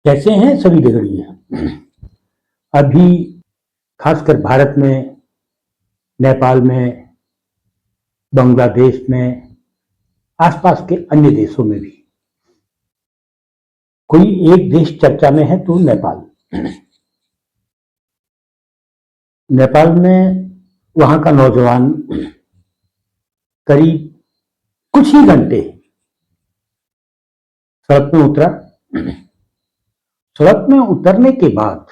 कैसे हैं सभी बिगड़िए। अभी खासकर भारत में, नेपाल में, बांग्लादेश में, आसपास के अन्य देशों में भी कोई एक देश चर्चा में है तो नेपाल। नेपाल में वहां का नौजवान करीब कुछ ही घंटे सड़क में उतरा। सड़क में उतरने के बाद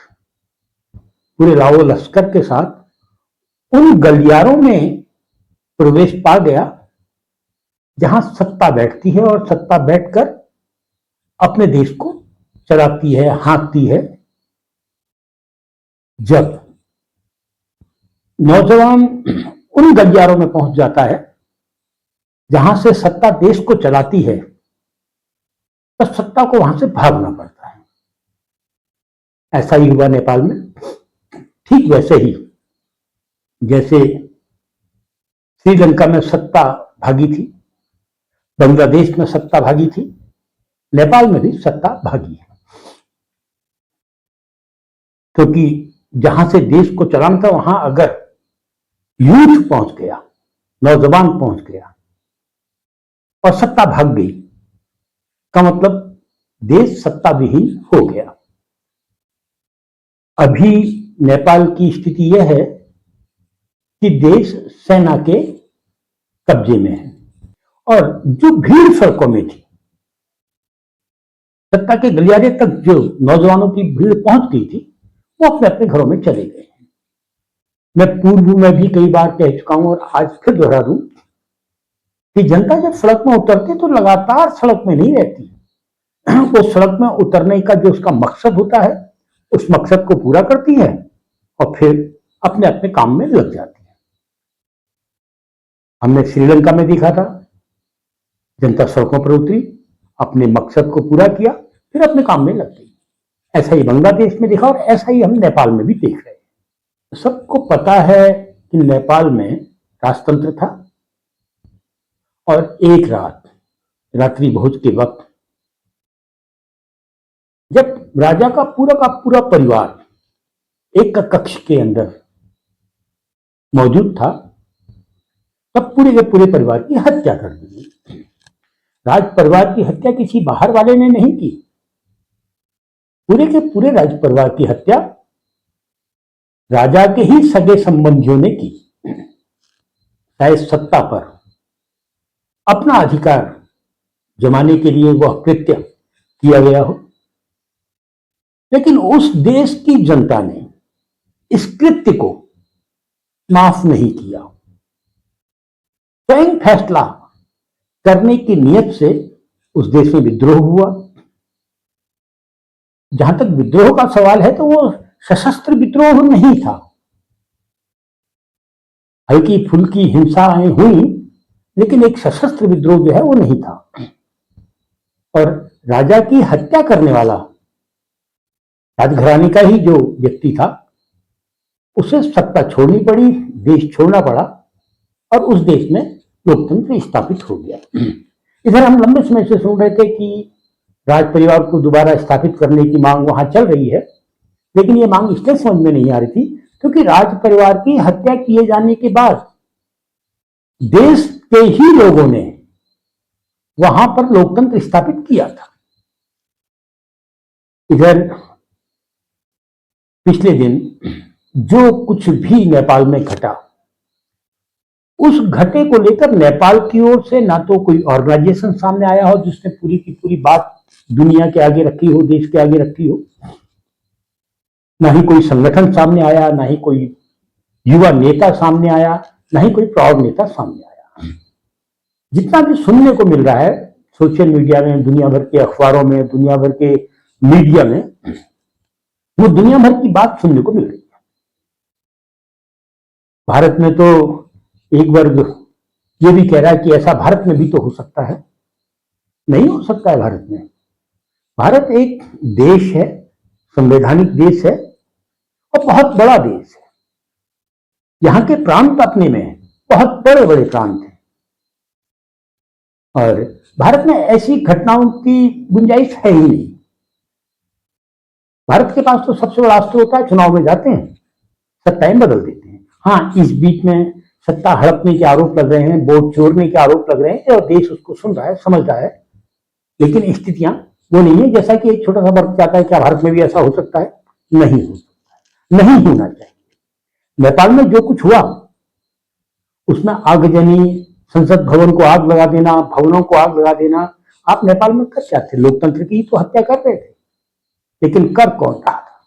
पूरे लाओ लश्कर के साथ उन गलियारों में प्रवेश पा गया जहां सत्ता बैठती है और सत्ता बैठकर अपने देश को चलाती है, हाँकती है। जब नौजवान उन गलियारों में पहुंच जाता है जहां से सत्ता देश को चलाती है, तब सत्ता को वहां से भागना पड़ता है। ऐसा ही हुआ नेपाल में। ठीक वैसे ही जैसे श्रीलंका में सत्ता भागी थी, बांग्लादेश में सत्ता भागी थी, नेपाल में भी सत्ता भागी है। क्योंकि जहां से देश को चलाना था वहां अगर यूथ पहुंच गया, नौजवान पहुंच गया और सत्ता भाग गई, का मतलब देश सत्ता विहीन हो गया। अभी नेपाल की स्थिति यह है कि देश सेना के कब्जे में है और जो भीड़ सड़कों में थी, सत्ता के गलियारे तक जो नौजवानों की भीड़ पहुंच गई थी, वो अपने अपने घरों में चले गए। मैं पूर्व में भी कई बार कह चुका हूं और आज फिर दोहरा दूं कि जनता जब सड़क में उतरती तो लगातार सड़क में नहीं रहती। वो सड़क में उतरने का जो उसका मकसद होता है, उस मकसद को पूरा करती है और फिर अपने अपने काम में लग जाती है। हमने श्रीलंका में देखा था, जनता सड़कों पर उतरी, अपने मकसद को पूरा किया, फिर अपने काम में लग गई। ऐसा ही बांग्लादेश में देखा और ऐसा ही हम नेपाल में भी देख रहे हैं। सबको पता है कि नेपाल में राजतंत्र था और एक रात रात्रि भोज के वक्त जब राजा का पूरा परिवार एक कक्ष के अंदर मौजूद था, तब पूरे के पूरे परिवार की हत्या कर दी। राज परिवार की हत्या किसी बाहर वाले ने नहीं की, पूरे के पूरे राज परिवार की हत्या राजा के ही सगे संबंधियों ने की। शायद सत्ता पर अपना अधिकार जमाने के लिए वह कृत्य किया गया हो, लेकिन उस देश की जनता ने इस कृत्य को माफ नहीं किया। स्वयं फैसला करने की नियत से उस देश में विद्रोह हुआ। जहां तक विद्रोह का सवाल है तो वो सशस्त्र विद्रोह नहीं था, हल्की फुल्की हिंसाएं हुई, लेकिन एक सशस्त्र विद्रोह जो है वो नहीं था। और राजा की हत्या करने वाला राजघराने का ही जो व्यक्ति था, उसे सत्ता छोड़नी पड़ी, देश छोड़ना पड़ा और उस देश में लोकतंत्र स्थापित हो गया। इधर हम लंबे समय से सुन रहे थे कि राज परिवार को दोबारा स्थापित करने की मांग वहां चल रही है, लेकिन ये मांग इसलिए समझ में नहीं आ रही थी क्योंकि राज परिवार की हत्या किए जाने के बाद देश के ही लोगों ने वहां पर लोकतंत्र स्थापित किया था। इधर पिछले दिन जो कुछ भी नेपाल में घटा, उस घटे को लेकर नेपाल की ओर से ना तो कोई ऑर्गेनाइजेशन सामने आया हो जिसने पूरी की पूरी बात दुनिया के आगे रखी हो, देश के आगे रखी हो, ना ही कोई संगठन सामने आया, ना ही कोई युवा नेता सामने आया, ना ही कोई प्रौढ़ नेता सामने आया। जितना भी सुनने को मिल रहा है सोशल मीडिया में, दुनिया भर के अखबारों में, दुनिया भर के मीडिया में, वो दुनिया भर की बात सुनने को मिल रही है। भारत में तो एक वर्ग ये भी कह रहा है कि ऐसा भारत में भी तो हो सकता है। नहीं हो सकता है भारत में। भारत एक देश है, संवैधानिक देश है और बहुत बड़ा देश है। यहाँ के प्रांत अपने में बहुत बड़े बड़े प्रांत हैं और भारत में ऐसी घटनाओं की गुंजाइश है ही नहीं। भारत के पास तो सबसे बड़ा अस्त्र होता है, चुनाव में जाते हैं, सत्ताएं बदल देते हैं। हाँ, इस बीच में सत्ता हड़पने के आरोप लग रहे हैं, वोट चोरने के आरोप लग रहे हैं, और देश उसको सुन रहा है, समझ रहा है, लेकिन स्थितियां वो नहीं है। जैसा कि एक छोटा सा वर्ग चाहता है, क्या भारत में भी ऐसा हो सकता है? नहीं हो सकता, नहीं होना चाहिए। नेपाल में जो कुछ हुआ उसमें आगजनी, संसद भवन को आग लगा देना, भवनों को आग लगा देना, आप नेपाल में कर क्या थे? लोकतंत्र की ही तो हत्या कर रहे थे। लेकिन कर कौन रहा था?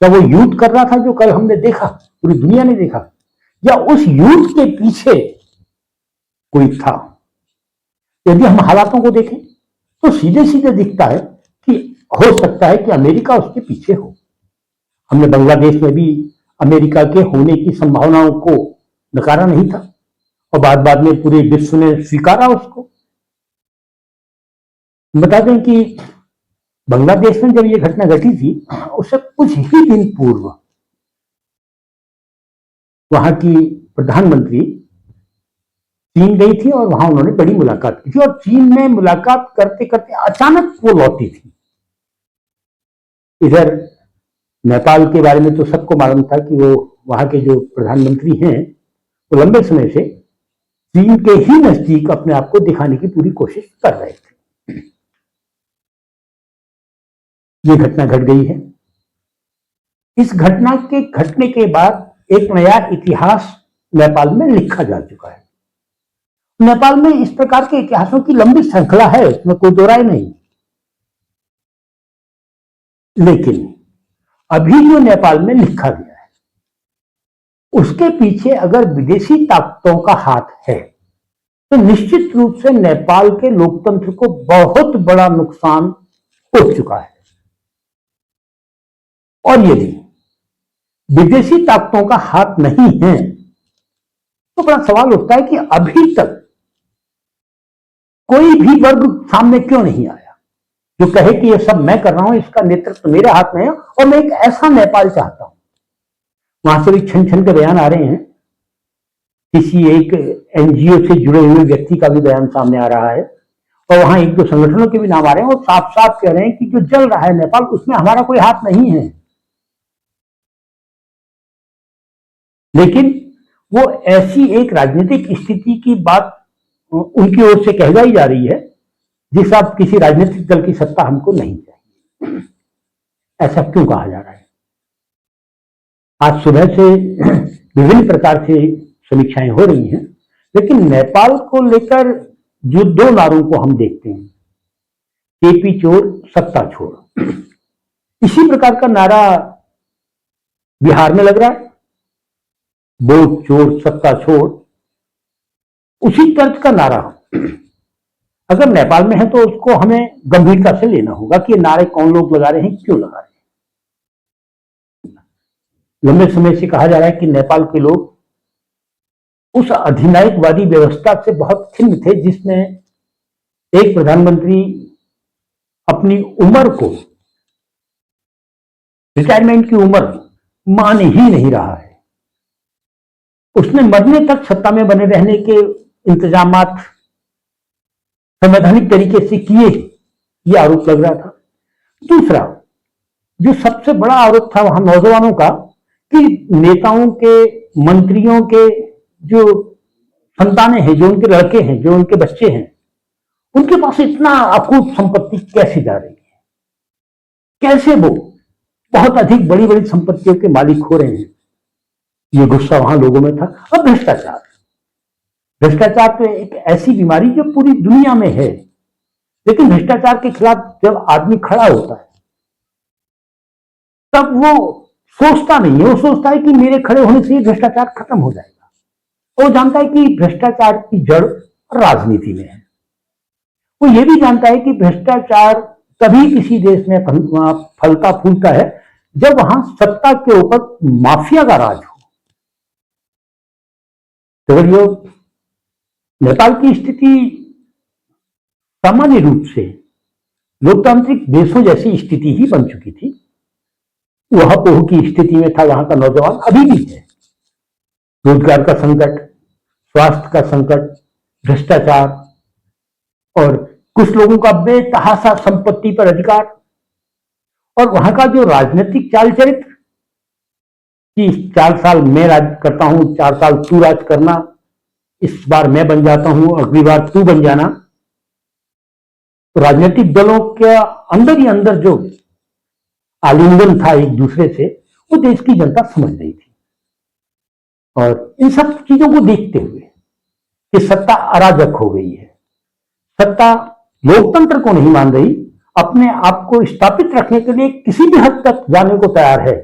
क्या वो युद्ध कर रहा था जो कल हमने देखा, पूरी दुनिया ने देखा, या उस युद्ध के पीछे कोई था? यदि हम हालातों को देखें तो सीधे सीधे दिखता है कि हो सकता है कि अमेरिका उसके पीछे हो। हमने बांग्लादेश में भी अमेरिका के होने की संभावनाओं को नकारा नहीं था, और बाद में पूरे विश्व ने स्वीकारा उसको। बता दें कि बांग्लादेश में जब ये घटना घटी थी, उससे कुछ ही दिन पूर्व वहां की प्रधानमंत्री चीन गई थी, और वहां उन्होंने बड़ी मुलाकात की थी, और चीन में मुलाकात करते करते अचानक वो लौटी थी। इधर नेपाल के बारे में तो सबको मालूम था कि वो वहां के जो प्रधानमंत्री हैं वो लंबे समय से चीन के ही नजदीक अपने आप को दिखाने की पूरी कोशिश कर रहे थे। ये घटना घट गई है। इस घटना के घटने के बाद एक नया इतिहास नेपाल में लिखा जा चुका है। नेपाल में इस प्रकार के इतिहासों की लंबी श्रृंखला है, उसमें कोई दो राय नहीं। लेकिन अभी जो नेपाल में लिखा गया है, उसके पीछे अगर विदेशी ताकतों का हाथ है तो निश्चित रूप से नेपाल के लोकतंत्र को बहुत बड़ा नुकसान हो चुका है। और यदि विदेशी ताकतों का हाथ नहीं है तो बड़ा सवाल उठता है कि अभी तक कोई भी वर्ग सामने क्यों नहीं आया जो कहे कि ये सब मैं कर रहा हूं, इसका नेतृत्व मेरे हाथ में है, और मैं एक ऐसा नेपाल चाहता हूं। वहां से भी छन छन के बयान आ रहे हैं, किसी एक एनजीओ से जुड़े हुए व्यक्ति का भी बयान सामने आ रहा है, और वहां एक दो संगठनों के भी नाम आ रहे हैं, और साफ साफ कह रहे हैं कि जो जल रहा है नेपाल, उसमें हमारा कोई हाथ नहीं है। लेकिन वो ऐसी एक राजनीतिक स्थिति की बात उनकी ओर से कहलाई जा रही है जिस आप किसी राजनीतिक दल की सत्ता हमको नहीं चाहिए। ऐसा क्यों कहा जा रहा है? आज सुबह से विभिन्न प्रकार से समीक्षाएं हो रही हैं, लेकिन नेपाल को लेकर जो दो नारों को हम देखते हैं, केपी चोर सत्ता छोड़, इसी प्रकार का नारा बिहार में लग रहा है, वोट चोर सत्ता छोड़, उसी तर्ज का नारा अगर नेपाल में है तो उसको हमें गंभीरता से लेना होगा कि ये नारे कौन लोग लगा रहे हैं, क्यों लगा रहे हैं। लंबे समय से कहा जा रहा है कि नेपाल के लोग उस अधिनायकवादी व्यवस्था से बहुत खिन्न थे जिसमें एक प्रधानमंत्री अपनी उम्र को, रिटायरमेंट की उम्र मान ही नहीं रहा है। उसने मरने तक सत्ता में बने रहने के इंतजामात संवैधानिक तरीके से किए, यह आरोप लग रहा था। दूसरा जो सबसे बड़ा आरोप था वहां नौजवानों का, कि नेताओं के, मंत्रियों के जो संतानें हैं, जो उनके लड़के हैं, जो उनके बच्चे हैं, उनके पास इतना अकूत संपत्ति कैसे जा रही है, कैसे वो बहुत अधिक बड़ी बड़ी संपत्तियों के मालिक हो रहे हैं। ये गुस्सा वहां लोगों में था। अब भ्रष्टाचार, भ्रष्टाचार तो एक ऐसी बीमारी जो पूरी दुनिया में है, लेकिन भ्रष्टाचार के खिलाफ जब आदमी खड़ा होता है तब वो सोचता नहीं है, वो सोचता है कि मेरे खड़े होने से भ्रष्टाचार खत्म हो जाएगा। वो जानता है कि भ्रष्टाचार की जड़ राजनीति में है। वो ये भी जानता है कि भ्रष्टाचार तभी किसी देश में फलता फूलता है जब वहां सत्ता के ऊपर माफिया का राज हो। तो ये नेपाल की स्थिति सामान्य रूप से लोकतांत्रिक देशों जैसी स्थिति ही बन चुकी थी। वह पोह की स्थिति में था वहां का नौजवान, अभी भी है। रोजगार का संकट, स्वास्थ्य का संकट, भ्रष्टाचार, और कुछ लोगों का बेतहाशा संपत्ति पर अधिकार, और वहां का जो राजनीतिक चाल चरित्र कि 4 साल मैं राज करता हूं, 4 साल तू राज करना, इस बार मैं बन जाता हूं, अगली बार तू बन जाना। तो राजनीतिक दलों के अंदर ही अंदर जो आलिंगन था एक दूसरे से, वो देश की जनता समझ रही थी। और इन सब चीजों को देखते हुए कि सत्ता अराजक हो गई है, सत्ता लोकतंत्र को नहीं मान रही, अपने आप को स्थापित रखने के लिए किसी भी हद तक जाने को तैयार है।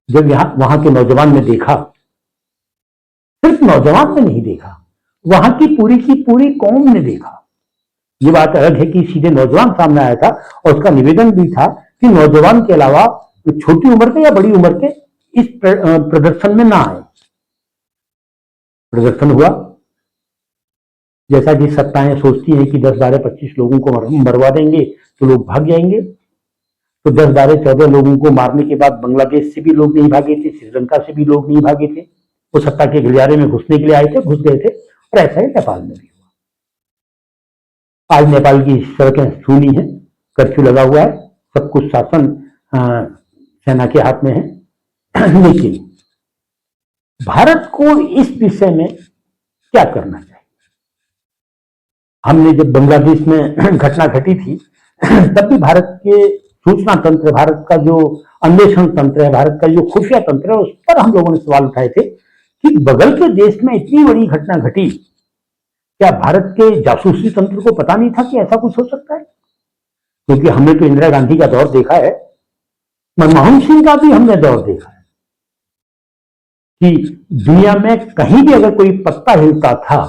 जब वहां के नौजवान ने देखा, सिर्फ नौजवान ने नहीं देखा, वहां की पूरी कौम ने देखा। ये बात अलग है कि सीधे नौजवान सामने आया था और उसका निवेदन भी था कि नौजवान के अलावा छोटी उम्र के या बड़ी उम्र के इस प्रदर्शन में ना आए। प्रदर्शन हुआ, जैसा कि सत्ताएं सोचती हैं कि 10, 12, 25 लोगों को मरवा देंगे तो लोग भाग जाएंगे। तो 10, 12, 14 लोगों को मारने के बाद बांग्लादेश से भी लोग नहीं भागे थे, श्रीलंका से भी लोग नहीं भागे थे। वो सत्ता के गलियारे में घुसने के लिए आए थे, घुस गए थे। और ऐसा ही नेपाल में भी हुआ। आज नेपाल की सड़कें सूनी हैं, कर्फ्यू लगा हुआ है, सब कुछ शासन सेना के हाथ में है। लेकिन भारत को इस विषय में क्या करना चाहिए? हमने जब बांग्लादेश में घटना घटी थी, तब भी भारत के सूचना तंत्र, भारत का जो अन्वेषण तंत्र है, भारत का जो खुफिया तंत्र है, उस पर हम लोगों ने सवाल उठाए थे कि बगल के देश में इतनी बड़ी घटना घटी, क्या भारत के जासूसी तंत्र को पता नहीं था कि ऐसा कुछ हो सकता है? क्योंकि हमने तो इंदिरा गांधी का दौर देखा है, मनमोहन सिंह का भी हमने दौर देखा है कि दुनिया में कहीं भी अगर कोई पत्ता हिलता था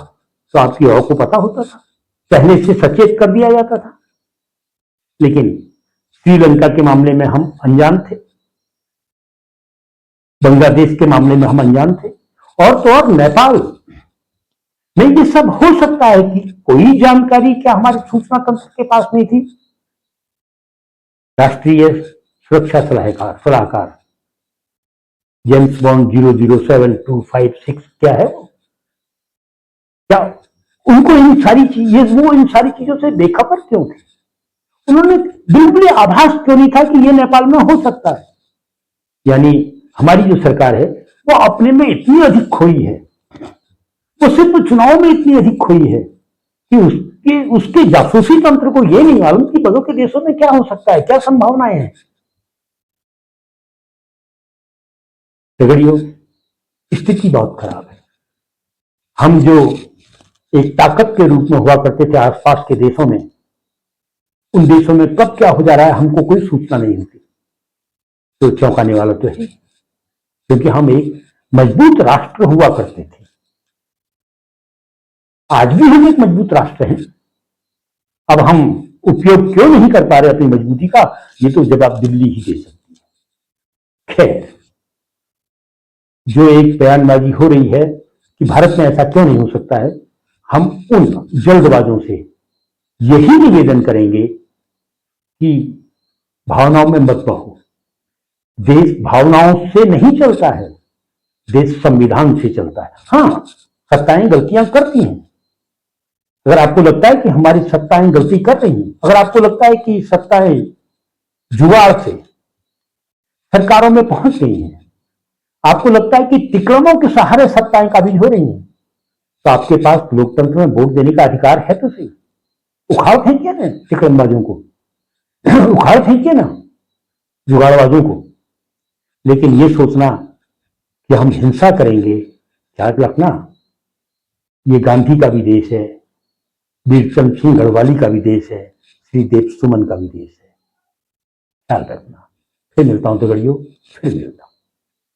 तो आपकी और को पता होता था, पहले से सचेत कर दिया जाता था। लेकिन श्रीलंका के मामले में हम अनजान थे, बांग्लादेश के मामले में हम अनजान थे, और तो और नेपाल में ये सब हो सकता है कि कोई जानकारी क्या हमारे सूचना तंत्र के पास नहीं थी? राष्ट्रीय सुरक्षा सलाहकार जेम्स बॉन्ड 007256 क्या है वो? क्या उनको इन सारी चीजों से बेखबर क्यों थे? उन्होंने बिल्कुल आभास क्यों नहीं था कि ये नेपाल में हो सकता है? यानी हमारी जो सरकार है वो अपने में इतनी अधिक खोई है, वो सिर्फ चुनाव में इतनी अधिक खोई है कि उसके जासूसी तंत्र को ये नहीं मालूम कि बड़ों के देशों में क्या हो सकता है, क्या संभावनाएं हैं। झगड़ियों, स्थिति बहुत खराब है। हम जो एक ताकत के रूप में हुआ करते थे आसपास के देशों में, उन देशों में कब क्या हो जा रहा है हमको कोई सूचना नहीं होती। तो चौंकाने वाला तो है, क्योंकि हम एक मजबूत राष्ट्र हुआ करते थे। आज भी हम एक मजबूत राष्ट्र हैं। अब हम उपयोग क्यों नहीं कर पा रहे अपनी मजबूती का, ये तो जवाब दिल्ली ही दे सकती है। खैर, जो एक बयानबाजी हो रही है कि भारत में ऐसा क्यों नहीं हो सकता है, हम उन जल्दबाजों से यही निवेदन करेंगे कि भावनाओं में मत बहो। देश भावनाओं से नहीं चलता है, देश संविधान से चलता है। हाँ, सत्ताएं गलतियां करती हैं। अगर आपको लगता है कि हमारी सत्ताएं गलती कर रही हैं, अगर आपको लगता है कि सत्ताएं जुगाड़ से सरकारों में पहुंच गई हैं, आपको लगता है कि तिकड़मों के सहारे सत्ताएं काबिज हो रही हैं, तो आपके पास लोकतंत्र में वोट देने का अधिकार है तो सही। उखाड़ फेंकिए ना तिकड़मबाजों को, उखाड़ फेंकिए ना जुगाड़बाजों को। लेकिन ये सोचना कि हम हिंसा करेंगे, याद रखना ये गांधी का भी देश है, वीरचंद सिंह गढ़वाली का भी देश है, श्री देव सुमन का भी देश है। ख्याल रखना। फिर मिलता हूं तो गड़ियों, फिर मिलता हूं।